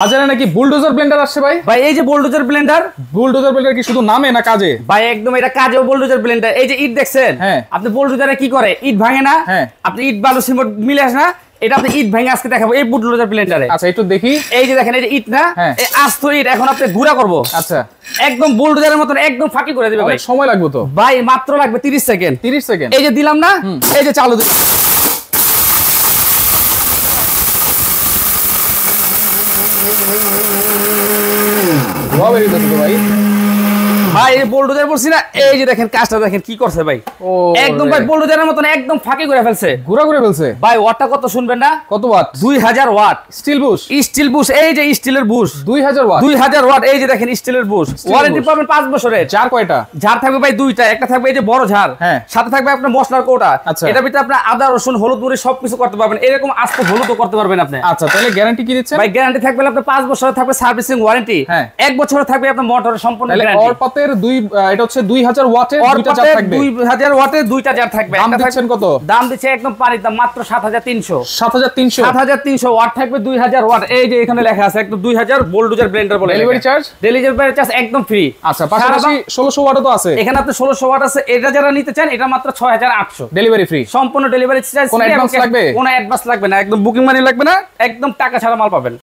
বাজারে নাকি bulldozer Blender আসছে ভাই। ভাই এই যে বুলডোজার ব্লেন্ডার কি শুধু নামে না কাজে? ভাই একদম এটা কাজেও বুলডোজার ব্লেন্ডার। এই যে ইট দেখছেন, হ্যাঁ। আপনি বুলডোজারে কি করে, ইট ভাঙে না, হ্যাঁ। আপনি ইট বালু সিমেন্ট মিলে আসে না, এটা আপনি ইট ভাঙে আজকে দেখাবো এই বুলডোজার ব্লেন্ডারে। আচ্ছা একটু দেখি। এই যে দেখেন, এই যে ইট না, হ্যাঁ। এই আস্ত ইট এখন আপনি গুঁড়া করব। আচ্ছা একদম বুলডোজারের মতন একদম ফাঁকি করে দিবে ভাই। অনেক সময় লাগবে তো ভাই মাত্র লাগবে 30 সেকেন্ড। 30 সেকেন্ড। এই যে দিলাম না, এই যে চালু দিলাম। ধোয়া বেরিয়ে যাচ্ছে তো ভাই। ভাই এই বুলডোজার বলছি না, এই যে দেখেন কাজটা দেখেন কি করছে ভাই। ও একদম ভাই বুলডোজারের মতন একদম ফাঁকি করে ফেলছে, ঘোরা করে ফেলছে। ভাই ওয়াটটা কত শুনবেন না? কত watt? 2000 watt steel bush. Steel bush. এই যে স্টিলের বুশ 2000 ওয়াট। 2000 ওয়াট। এই যে দেখেন স্টিলের বুশ, ওয়ারেন্টি পাবেন 5 বছরের। চার কয়টা? ঝাড় থাকবে ভাই দুইটা, একটা থাকবে এই যে বড় ঝাড়, হ্যাঁ। সাথে থাকবে আপনার মশলার কৌটা। আচ্ছা। এটার ভিতরে আপনার আদা রসুন হলুদ মুড়ি সবকিছু করতে পারবেন, এরকম আস্ত হলুদও করতে পারবেন আপনি। আচ্ছা তাহলে গ্যারান্টি কি দিচ্ছেন? ভাই গ্যারান্টি থাকবে আপনার 5 বছরের থাকবে সার্ভিসিং ওয়ারেন্টি, হ্যাঁ। 1 বছরের থাকবে আপনার মোটরের সম্পূর্ণ তাহলে গ্যারান্টি। অরপাতের এটা হচ্ছে 2000 ওয়াটের দুইটা চার থাকবে। 2000 ওয়াটের দুইটা ঝাড় থাকবে। দাম একটা দিচ্ছেন কত? দাম দিচ্ছে একদম পানির দাম মাত্র 7300। 7300। 7300 ওয়াট থাকবে, 2000 ওয়াট। এই যে এখানে লেখা আছে একদম 2000 বুলডোজার ব্লেন্ডার বলে। Delivery charge? ডেলিভারি চার্জ একদম ফ্রি। আচ্ছা পাশাপাশি 1600 ওয়াটও তো আছে। এখানে আপনি 1600 ওয়াট আছে, এটা যারা নিতে চান এটা মাত্র 6800। Delivery free. সম্পূর্ণ ডেলিভারি চার্জ। কোনো অ্যাডভান্স লাগবে? কোনো অ্যাডভান্স লাগবে না, একদম বুকিং মানি লাগবে না, একদম টাকা ছাড়া মাল পাবেন।